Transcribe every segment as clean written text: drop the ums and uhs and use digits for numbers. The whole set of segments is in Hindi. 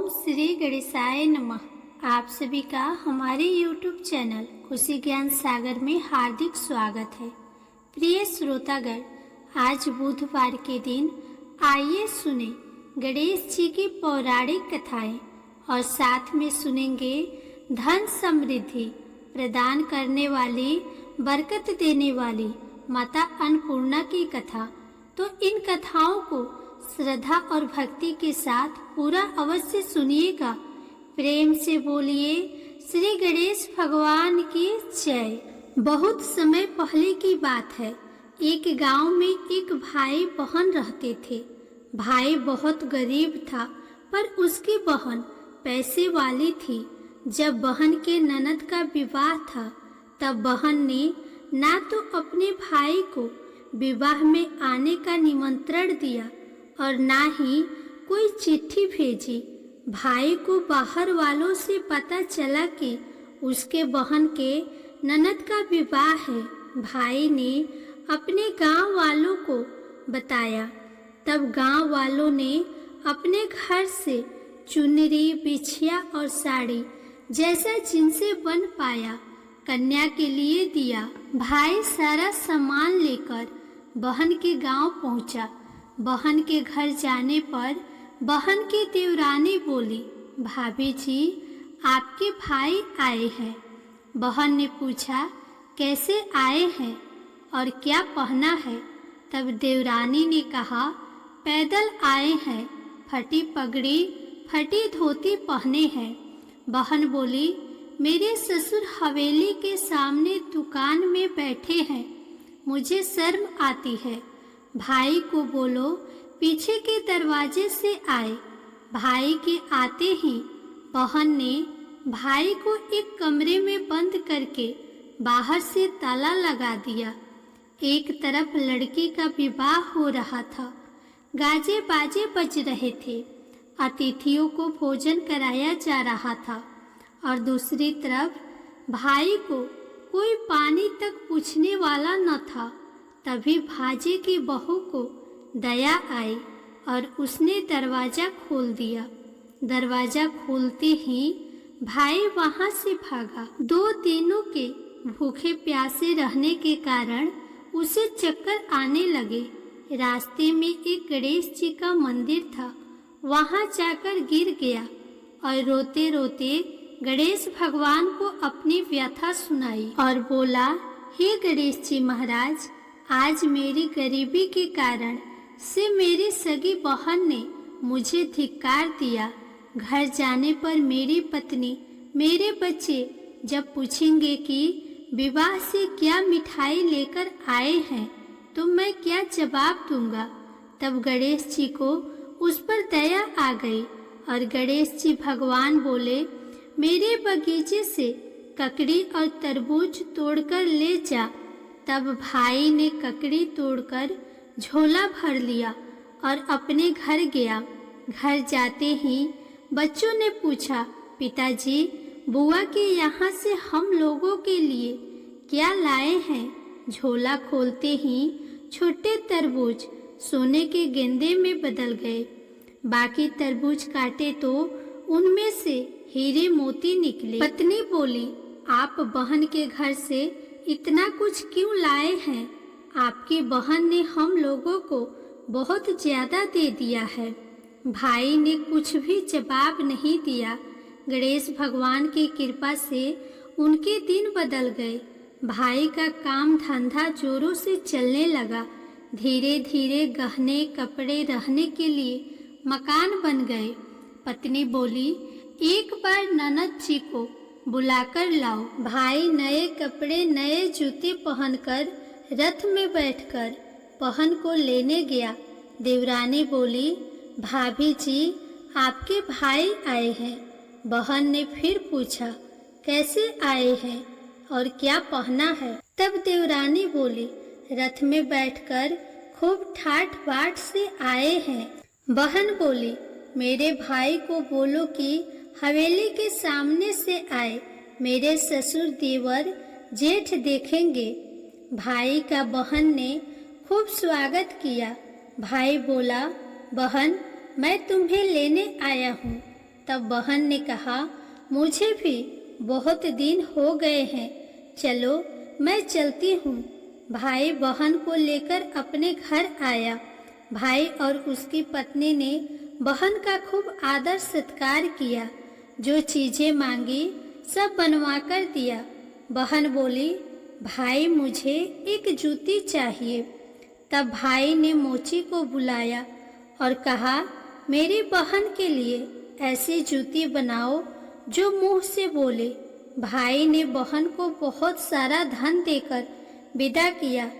ओम श्री गणेशाय नमः। आप सभी का हमारे YouTube चैनल खुशी ज्ञान सागर में हार्दिक स्वागत है। प्रिय श्रोतागण, आज बुधवार के दिन आइए सुने गणेश जी की पौराणिक कथाएं और साथ में सुनेंगे धन समृद्धि प्रदान करने वाली, बरकत देने वाली माता अन्नपूर्णा की कथा। तो इन कथाओं को श्रद्धा और भक्ति के साथ पूरा अवश्य सुनिएगा। प्रेम से बोलिए श्री गणेश भगवान की जय। बहुत समय पहले की बात है। एक गांव में एक भाई बहन रहते थे। भाई बहुत गरीब था, पर उसकी बहन पैसे वाली थी। जब बहन के ननद का विवाह था, तब बहन ने ना तो अपने भाई को विवाह में आने का निमंत्रण दिया और ना ही कोई चिट्ठी भेजी। भाई को बाहर वालों से पता चला कि उसके बहन के ननद का विवाह है। भाई ने अपने गांव वालों को बताया। तब गांव वालों ने अपने घर से चुनरी, बिछिया और साड़ी जैसा जिनसे बन पाया कन्या के लिए दिया। भाई सारा सामान लेकर बहन के गांव पहुंचा। बहन के घर जाने पर बहन की देवरानी बोली, भाभी जी, आपके भाई आए हैं। बहन ने पूछा, कैसे आए हैं और क्या पहना है? तब देवरानी ने कहा, पैदल आए हैं, फटी पगड़ी, फटी धोती पहने हैं। बहन बोली, मेरे ससुर हवेली के सामने दुकान में बैठे हैं, मुझे शर्म आती है। भाई को बोलो पीछे के दरवाजे से आए। भाई के आते ही बहन ने भाई को एक कमरे में बंद करके बाहर से ताला लगा दिया। एक तरफ लड़की का विवाह हो रहा था, गाजे बाजे बज रहे थे, अतिथियों को भोजन कराया जा रहा था और दूसरी तरफ भाई को कोई पानी तक पूछने वाला न था। तभी भाजे की बहू को दया आई और उसने दरवाजा खोल दिया। दरवाजा खोलते ही भाई वहां से भागा। 2 दिनों के भूखे प्यासे रहने के कारण उसे चक्कर आने लगे। रास्ते में एक गणेश जी का मंदिर था, वहां जाकर गिर गया और रोते रोते गणेश भगवान को अपनी व्यथा सुनाई और बोला, हे गणेश जी महाराज, आज मेरी गरीबी के कारण से मेरी सगी बहन ने मुझे धिक्कार दिया। घर जाने पर मेरी पत्नी, मेरे बच्चे जब पूछेंगे कि विवाह से क्या मिठाई लेकर आए हैं, तो मैं क्या जवाब दूंगा? तब गणेश जी को उस पर दया आ गई और गणेश जी भगवान बोले, मेरे बगीचे से ककड़ी और तरबूज तोड़कर ले जा। तब भाई ने ककड़ी तोड़कर झोला भर लिया और अपने घर गया। घर जाते ही बच्चों ने पूछा, पिताजी, बुआ के यहाँ से हम लोगों के लिए क्या लाए हैं? झोला खोलते ही छोटे तरबूज सोने के गेंदे में बदल गए। बाकी तरबूज काटे तो उनमें से हीरे मोती निकले। पत्नी बोली, आप बहन के घर से इतना कुछ क्यों लाए हैं? आपकी बहन ने हम लोगों को बहुत ज्यादा दे दिया है। भाई ने कुछ भी जवाब नहीं दिया। गणेश भगवान की कृपा से उनके दिन बदल गए। भाई का काम धंधा जोरों से चलने लगा। धीरे धीरे गहने, कपड़े, रहने के लिए मकान बन गए। पत्नी बोली, एक बार ननद जी को बुलाकर लाओ। भाई नए कपड़े, नए जूते पहनकर रथ में बैठकर बहन को लेने गया। देवरानी बोली, भाभी जी, आपके भाई आए हैं। बहन ने फिर पूछा, कैसे आए हैं और क्या पहना है? तब देवरानी बोली, रथ में बैठकर खूब ठाठ बाट से आए हैं। बहन बोली, मेरे भाई को बोलो कि हवेली के सामने से आए, मेरे ससुर देवर जेठ देखेंगे। भाई का बहन ने खूब स्वागत किया। भाई बोला, बहन, मैं तुम्हें लेने आया हूँ। तब बहन ने कहा, मुझे भी बहुत दिन हो गए हैं, चलो मैं चलती हूँ। भाई बहन को लेकर अपने घर आया। भाई और उसकी पत्नी ने बहन का खूब आदर सत्कार किया। जो चीजें मांगी सब बनवा कर दिया। बहन बोली, भाई मुझे एक जूती चाहिए। तब भाई ने मोची को बुलाया और कहा, मेरी बहन के लिए ऐसी जूती बनाओ जो मुंह से बोले। भाई ने बहन को बहुत सारा धन देकर विदा किया,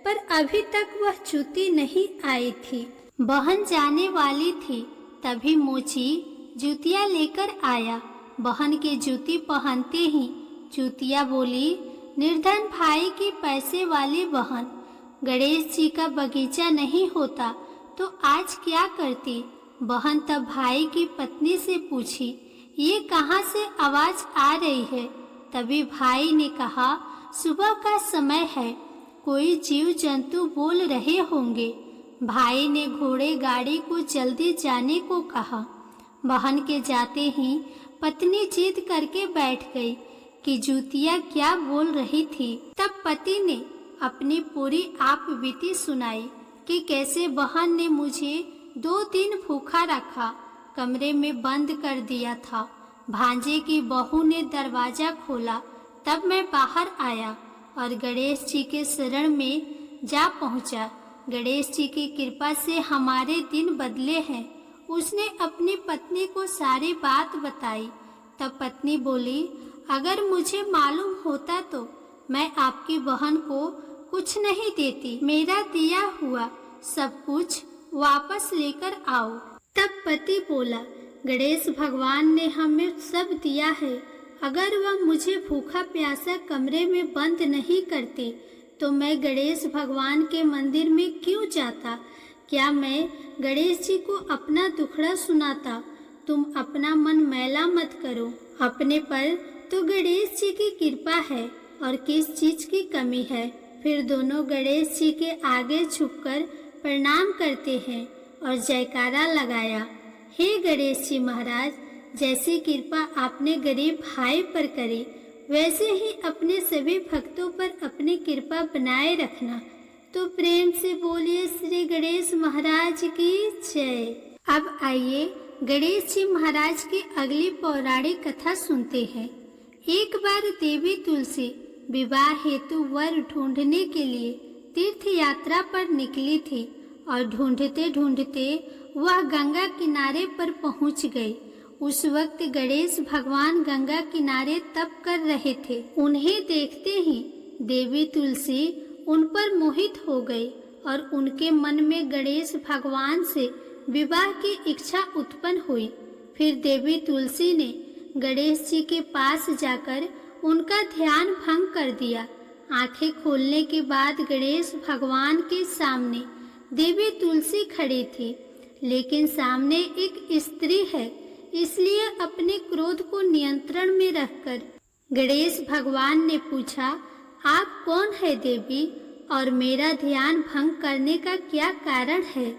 पर अभी तक वह जूती नहीं आई थी। बहन जाने वाली थी, तभी मोची जूतियाँ लेकर आया। बहन की जूती पहनते ही जूतियाँ बोली, निर्धन भाई की पैसे वाली बहन, गणेश जी का बगीचा नहीं होता तो आज क्या करती। बहन तब भाई की पत्नी से पूछी, ये कहाँ से आवाज आ रही है। तभी भाई ने कहा, सुबह का समय है, कोई जीव जंतु बोल रहे होंगे। भाई ने घोड़े गाड़ी को जल्दी जाने को कहा। बहन के जाते ही पत्नी जिद करके बैठ गई कि जूतियाँ क्या बोल रही थी। तब पति ने अपनी पूरी आप बीती सुनाई कि कैसे बहन ने मुझे 2 दिन भूखा रखा, कमरे में बंद कर दिया था। भांजे की बहू ने दरवाजा खोला, तब मैं बाहर आया और गणेश जी के शरण में जा पहुंचा। गणेश जी की कृपा से हमारे दिन बदले हैं। उसने अपनी पत्नी को सारी बात बताई। तब पत्नी बोली, अगर मुझे मालूम होता तो मैं आपकी बहन को कुछ नहीं देती। मेरा दिया हुआ सब कुछ वापस लेकर आओ। तब पति बोला, गणेश भगवान ने हमें सब दिया है। अगर वह मुझे भूखा प्यासा कमरे में बंद नहीं करते तो मैं गणेश भगवान के मंदिर में क्यों जाता। क्या मैं गणेश जी को अपना दुखड़ा सुनाता। तुम अपना मन मैला मत करो। अपने पर तो गणेश जी की कृपा है और किस चीज की कमी है। फिर दोनों गणेश जी के आगे झुककर प्रणाम करते हैं और जयकारा लगाया। हे गणेश जी महाराज, जैसी कृपा आपने गरीब भाई पर करी, वैसे ही अपने सभी भक्तों पर अपनी कृपा बनाए रखना। तो प्रेम से बोलिए श्री गणेश महाराज की जय। अब आइए गणेश जी महाराज की अगली पौराणिक कथा सुनते हैं। एक बार देवी तुलसी विवाह हेतु वर ढूंढने के लिए तीर्थ यात्रा पर निकली थी और ढूंढते ढूंढते वह गंगा किनारे पर पहुंच गई। उस वक्त गणेश भगवान गंगा किनारे तप कर रहे थे। उन्हें देखते ही देवी तुलसी उन पर मोहित हो गई और उनके मन में गणेश भगवान से विवाह की इच्छा उत्पन्न हुई। फिर देवी तुलसी ने गणेश जी के पास जाकर उनका ध्यान भंग कर दिया। आंखें खोलने के बाद गणेश भगवान के सामने देवी तुलसी खड़ी थी, लेकिन सामने एक स्त्री है, इसलिए अपने क्रोध को नियंत्रण में रखकर गणेश भगवान ने पूछा, आप कौन है देवी और मेरा ध्यान भंग करने का क्या कारण है।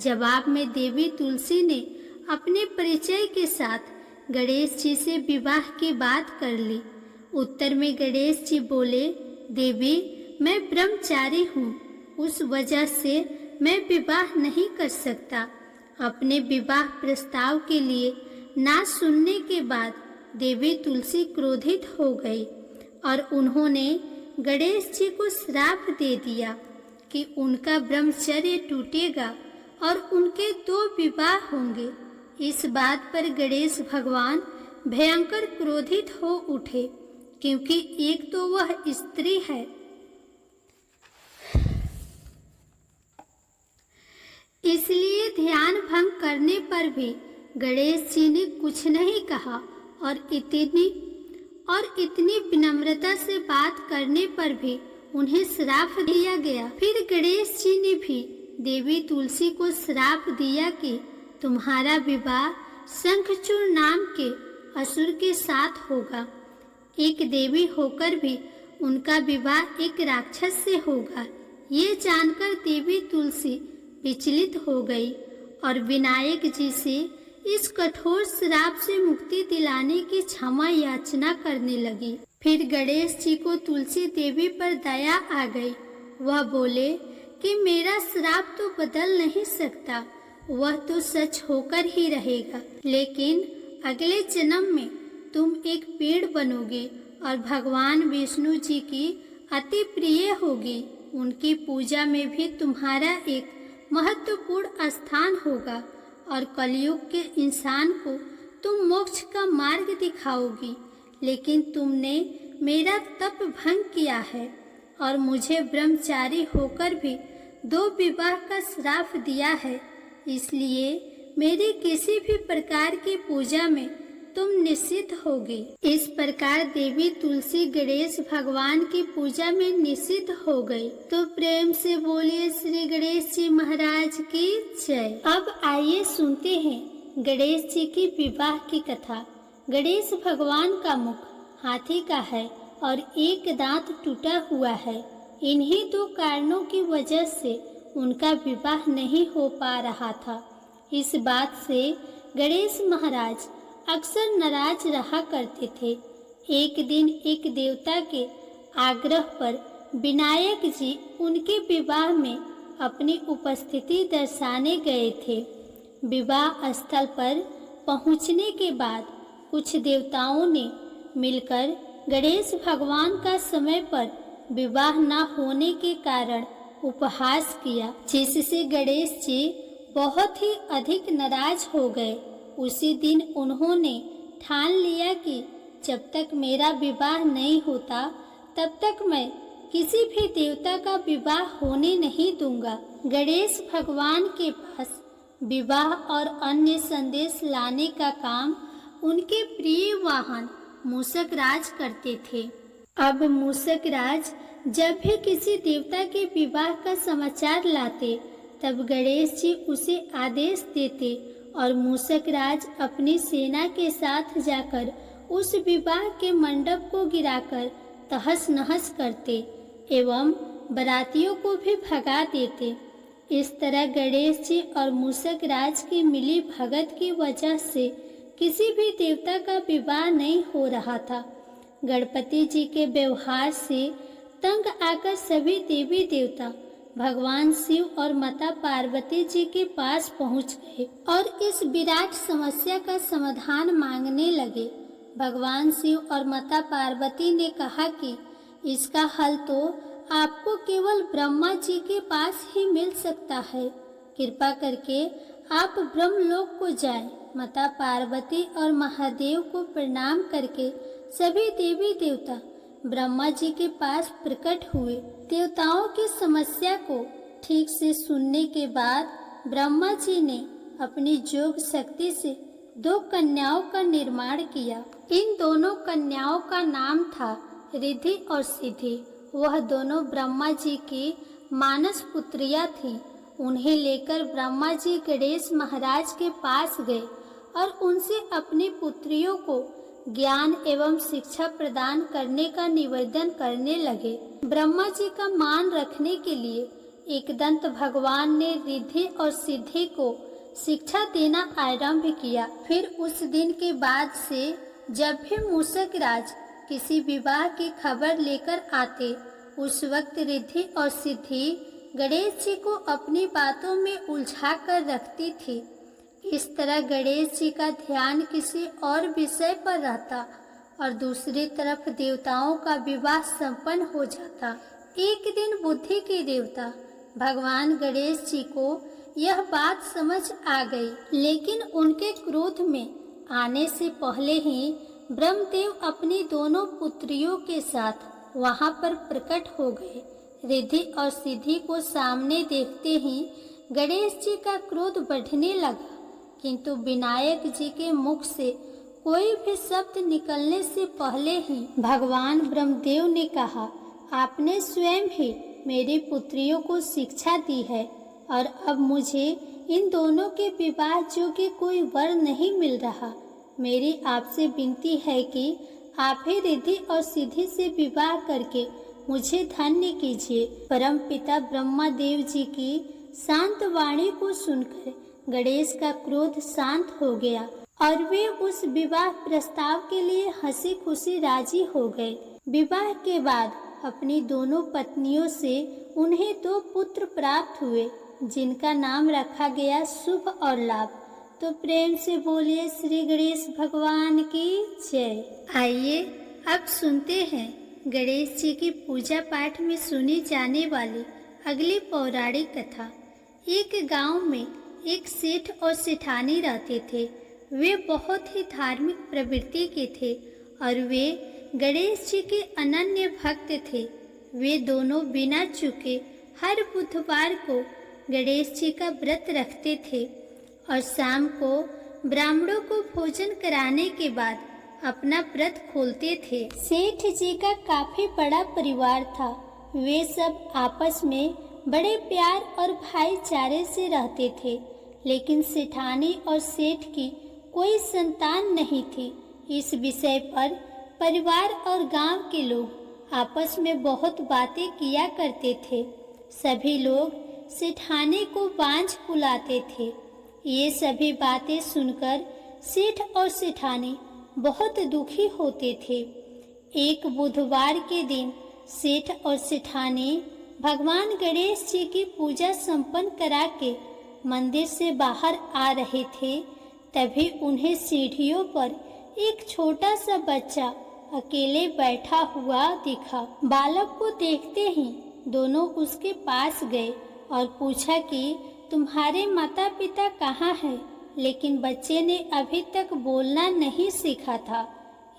जवाब में देवी तुलसी ने अपने परिचय के साथ गणेश जी से विवाह की बात कर ली। उत्तर में गणेश जी बोले, देवी मैं ब्रह्मचारी हूँ, उस वजह से मैं विवाह नहीं कर सकता। अपने विवाह प्रस्ताव के लिए ना सुनने के बाद देवी तुलसी क्रोधित हो गई और उन्होंने गणेश जी को श्राप दे दिया कि उनका ब्रह्मचर्य टूटेगा और उनके 2 विवाह होंगे। इस बात पर गणेश भगवान भयंकर क्रोधित हो उठे, क्योंकि एक तो वह स्त्री है, इसलिए ध्यान भंग करने पर भी गणेश जी ने कुछ नहीं कहा और इतनी विनम्रता से बात करने पर भी उन्हें श्राप दिया गया। फिर गणेश जी ने भी देवी तुलसी को श्राप दिया कि तुम्हारा विवाह शंखचूड़ नाम के असुर के साथ होगा। एक देवी होकर भी उनका विवाह एक राक्षस से होगा। ये जानकर देवी तुलसी विचलित हो गई और विनायक जी से इस कठोर श्राप से मुक्ति दिलाने की क्षमा याचना करने लगी। फिर गणेश जी को तुलसी देवी पर दया आ गई। वह बोले कि मेरा श्राप तो बदल नहीं सकता, वह तो सच होकर ही रहेगा, लेकिन अगले जन्म में तुम एक पेड़ बनोगे और भगवान विष्णु जी की अति प्रिय होगी। उनकी पूजा में भी तुम्हारा एक महत्वपूर्ण स्थान होगा और कलयुग के इंसान को तुम मोक्ष का मार्ग दिखाओगी। लेकिन तुमने मेरा तप भंग किया है और मुझे ब्रह्मचारी होकर भी 2 विवाह का श्राप दिया है, इसलिए मेरी किसी भी प्रकार की पूजा में तुम निषिद्ध होगी। इस प्रकार देवी तुलसी गणेश भगवान की पूजा में निषिद्ध हो गई। तो प्रेम से बोलिए श्री गणेश जी महाराज की जय। अब आइए सुनते हैं गणेश जी की विवाह की कथा। गणेश भगवान का मुख हाथी का है और एक दांत टूटा हुआ है। इन्हीं 2 कारणों की वजह से उनका विवाह नहीं हो पा रहा था। इस बात से गणेश महाराज अक्सर नाराज रहा करते थे। एक दिन एक देवता के आग्रह पर विनायक जी उनके विवाह में अपनी उपस्थिति दर्शाने गए थे। विवाह स्थल पर पहुंचने के बाद कुछ देवताओं ने मिलकर गणेश भगवान का समय पर विवाह न होने के कारण उपहास किया, जिससे गणेश जी बहुत ही अधिक नाराज हो गए। उसी दिन उन्होंने ठान लिया कि जब तक मेरा विवाह नहीं होता तब तक मैं किसी भी देवता का विवाह होने नहीं दूंगा। गणेश भगवान के पास विवाह और अन्य संदेश लाने का काम उनके प्रिय वाहन मूषक राज करते थे। अब मूषक राज जब भी किसी देवता के विवाह का समाचार लाते तब गणेश जी उसे आदेश देते और मूषक राज अपनी सेना के साथ जाकर उस विवाह के मंडप को गिराकर तहस नहस करते एवं बारातियों को भी भगा देते। इस तरह गणेश जी और मूषक राज की मिली भगत की वजह से किसी भी देवता का विवाह नहीं हो रहा था। गणपति जी के व्यवहार से तंग आकर सभी देवी देवता भगवान शिव और माता पार्वती जी के पास पहुंच गए और इस विराट समस्या का समाधान मांगने लगे। भगवान शिव और माता पार्वती ने कहा कि इसका हल तो आपको केवल ब्रह्मा जी के पास ही मिल सकता है। कृपा करके आप ब्रह्मलोक को जाएं। माता पार्वती और महादेव को प्रणाम करके सभी देवी देवता ब्रह्मा जी के पास प्रकट हुए। देवताओं की समस्या को ठीक से सुनने के बाद ब्रह्मा जी ने अपनी योग शक्ति से 2 कन्याओं का निर्माण किया। इन दोनों कन्याओं का नाम था रिद्धि और सिद्धि। वह दोनों ब्रह्मा जी की मानस पुत्रियां थीं। उन्हें लेकर ब्रह्मा जी गणेश महाराज के पास गए और उनसे अपनी पुत्रियों को ज्ञान एवं शिक्षा प्रदान करने का निवेदन करने लगे। ब्रह्मा जी का मान रखने के लिए एकदंत भगवान ने रिद्धि और सिद्धि को शिक्षा देना आरंभ किया। फिर उस दिन के बाद से जब भी मूषक राज किसी विवाह की खबर लेकर आते, उस वक्त रिद्धि और सिद्धि गणेश जी को अपनी बातों में उलझा कर रखती थी। इस तरह गणेश जी का ध्यान किसी और विषय पर रहता और दूसरी तरफ देवताओं का विवाह संपन्न हो जाता। एक दिन बुद्धि के देवता भगवान गणेश जी को यह बात समझ आ गई, लेकिन उनके क्रोध में आने से पहले ही ब्रह्मदेव अपनी दोनों पुत्रियों के साथ वहां पर प्रकट हो गए। रिद्धि और सिद्धि को सामने देखते ही गणेश जी का क्रोध बढ़ने लगा, किंतु विनायक जी के मुख से कोई भी शब्द निकलने से पहले ही भगवान ब्रह्मदेव ने कहा, आपने स्वयं ही मेरी पुत्रियों को शिक्षा दी है और अब मुझे इन दोनों के विवाह योग्य कोई वर नहीं मिल रहा। मेरी आपसे विनती है कि आप ही रिद्धि और सिद्धि से विवाह करके मुझे धन्य कीजिए। परम पिता ब्रह्मा देव जी की शांत वाणी को सुनकर गणेश का क्रोध शांत हो गया और वे उस विवाह प्रस्ताव के लिए हंसी खुशी राजी हो गए। विवाह के बाद अपनी दोनों पत्नियों से उन्हें 2 पुत्र प्राप्त हुए, जिनका नाम रखा गया शुभ और लाभ। तो प्रेम से बोलिए श्री गणेश भगवान की जय। आइए अब सुनते हैं गणेश जी की पूजा पाठ में सुनी जाने वाली अगली पौराणिक कथा। एक गांव में एक सेठ और सेठानी रहते थे। वे बहुत ही धार्मिक प्रवृत्ति के थे और वे गणेश जी के अनन्य भक्त थे। वे दोनों बिना चूके हर बुधवार को गणेश जी का व्रत रखते थे और शाम को ब्राह्मणों को भोजन कराने के बाद अपना व्रत खोलते थे। सेठ जी का काफी बड़ा परिवार था। वे सब आपस में बड़े प्यार और भाईचारे से रहते थे, लेकिन सेठानी और सेठ की कोई संतान नहीं थी। इस विषय पर परिवार और गांव के लोग आपस में बहुत बातें किया करते थे। सभी लोग सेठानी को बांझ बुलाते थे। ये सभी बातें सुनकर सेठ और सेठानी बहुत दुखी होते थे। एक बुधवार के दिन सेठ और सेठानी भगवान गणेश जी की पूजा संपन्न करा के मंदिर से बाहर आ रहे थे। तभी उन्हें सीढ़ियों पर एक छोटा सा बच्चा अकेले बैठा हुआ दिखा। बालक को देखते ही दोनों उसके पास गए और पूछा कि तुम्हारे माता पिता कहाँ हैं? लेकिन बच्चे ने अभी तक बोलना नहीं सीखा था,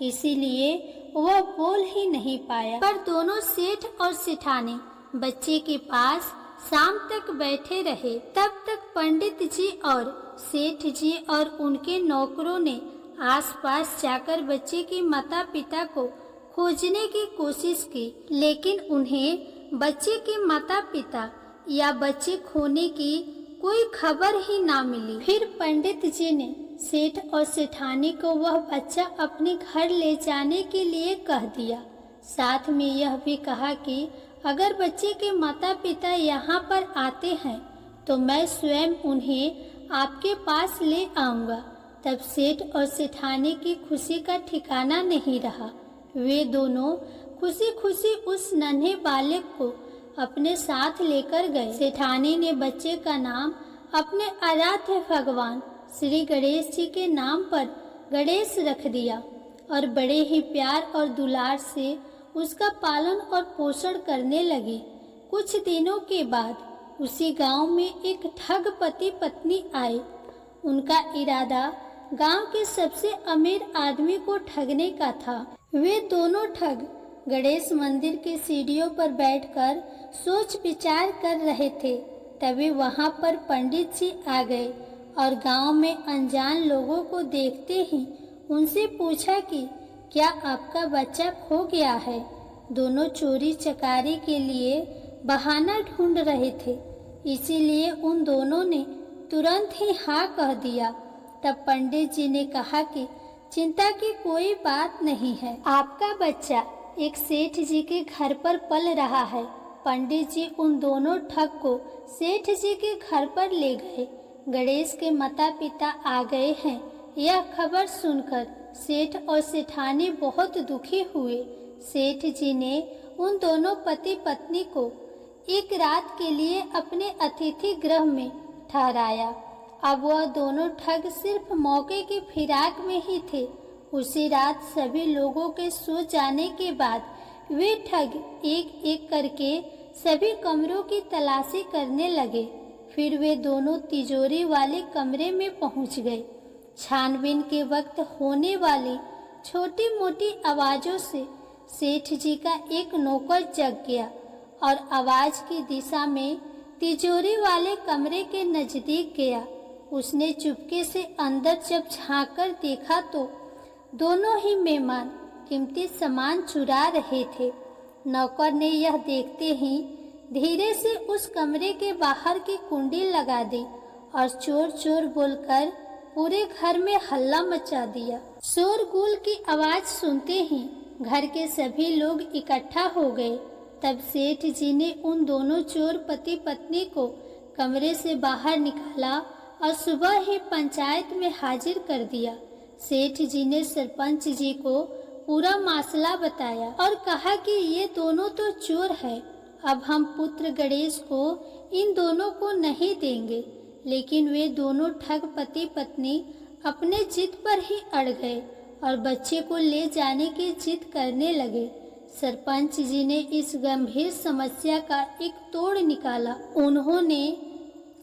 इसीलिए वह बोल ही नहीं पाया। पर दोनों सेठ और सेठानी बच्चे के पास शाम तक बैठे रहे। तब तक पंडित जी और सेठ जी और उनके नौकरों ने आसपास जाकर बच्चे के माता पिता को खोजने की कोशिश की, लेकिन उन्हें बच्चे के माता पिता या बच्चे खोने की कोई खबर ही ना मिली। फिर पंडित जी ने सेठ और सेठानी को वह बच्चा अपने घर ले जाने के लिए कह दिया। साथ में यह भी कहा कि अगर बच्चे के माता पिता यहाँ पर आते हैं तो मैं स्वयं उन्हें आपके पास ले आऊँगा। तब सेठ और सेठानी की खुशी का ठिकाना नहीं रहा। वे दोनों खुशी खुशी उस नन्हे बालक को अपने साथ लेकर गए। सेठानी ने बच्चे का नाम अपने आराध्य भगवान श्री गणेश जी के नाम पर गणेश रख दिया और बड़े ही प्यार और दुलार से उसका पालन और पोषण करने लगी। कुछ दिनों के बाद उसी गांव में एक ठग पति पत्नी आए। उनका इरादा गांव के सबसे अमीर आदमी को ठगने का था। वे दोनों ठग गणेश मंदिर के सीढ़ियों पर बैठकर सोच विचार कर रहे थे। तभी वहां पर पंडित जी आ गए और गांव में अनजान लोगों को देखते ही उनसे पूछा कि क्या आपका बच्चा खो गया है? दोनों चोरी चकारी के लिए बहाना ढूंढ रहे थे, इसीलिए उन दोनों ने तुरंत ही हाँ कह दिया। तब पंडित जी ने कहा कि चिंता की कोई बात नहीं है, आपका बच्चा एक सेठ जी के घर पर पल रहा है। पंडित जी उन दोनों ठग को सेठ जी के घर पर ले गए। गणेश के माता पिता आ गए हैं, यह खबर सुनकर सेठ और सेठानी बहुत दुखी हुए। सेठ जी ने उन दोनों पति पत्नी को एक रात के लिए अपने अतिथि गृह में ठहराया। अब वह दोनों ठग सिर्फ मौके की फिराक में ही थे। उसी रात सभी लोगों के सो जाने के बाद वे ठग एक एक करके सभी कमरों की तलाशी करने लगे। फिर वे दोनों तिजोरी वाले कमरे में पहुंच गए। छानबीन के वक्त होने वाली छोटी मोटी आवाजों से सेठ जी का एक नौकर जग गया और आवाज की दिशा में तिजोरी वाले कमरे के नजदीक गया। उसने चुपके से अंदर जब झांककर देखा तो दोनों ही मेहमान कीमती सामान चुरा रहे थे। नौकर ने यह देखते ही धीरे से उस कमरे के बाहर की कुंडी लगा दी और चोर चोर बोलकर पूरे घर में हल्ला मचा दिया। शोरगुल की आवाज सुनते ही घर के सभी लोग इकट्ठा हो गए। तब सेठ जी ने उन दोनों चोर पति पत्नी को कमरे से बाहर निकाला और सुबह ही पंचायत में हाजिर कर दिया। सेठ जी ने सरपंच जी को पूरा मामला बताया और कहा कि ये दोनों तो चोर है, अब हम पुत्र गणेश को इन दोनों को नहीं देंगे। लेकिन वे दोनों ठग पति पत्नी अपने जिद पर ही अड़ गए और बच्चे को ले जाने की जिद करने लगे। सरपंच जी ने इस गंभीर समस्या का एक तोड़ निकाला। उन्होंने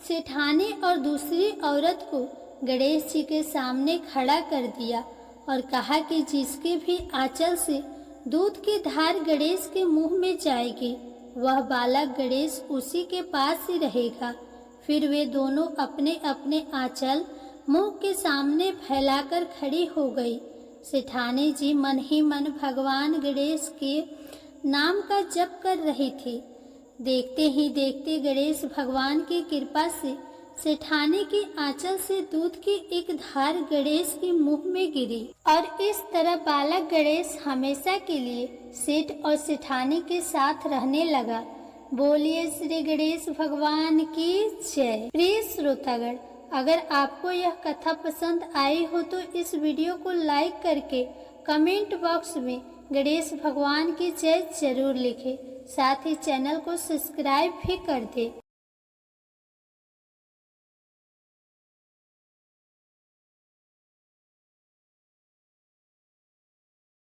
सेठानी और दूसरी औरत को गणेश जी के सामने खड़ा कर दिया और कहा कि जिसके भी आंचल से दूध की धार गणेश के मुंह में जाएगी, वह बालक गणेश उसी के पास ही रहेगा। फिर वे दोनों अपने अपने आंचल मुंह के सामने फैलाकर खड़ी हो गई। सेठानी जी मन ही मन भगवान गणेश के नाम का जप कर रही थी। देखते ही देखते गणेश भगवान की कृपा से सेठानी की आंचल से दूध की एक धार गणेश के मुंह में गिरी और इस तरह बालक गणेश हमेशा के लिए सेठ और सेठानी के साथ रहने लगा। बोलिए श्री गणेश भगवान की जय। प्रिय श्रोतागण, अगर आपको यह कथा पसंद आई हो तो इस वीडियो को लाइक करके कमेंट बॉक्स में गणेश भगवान की जय जरूर लिखें। साथ ही चैनल को सब्सक्राइब भी कर दें।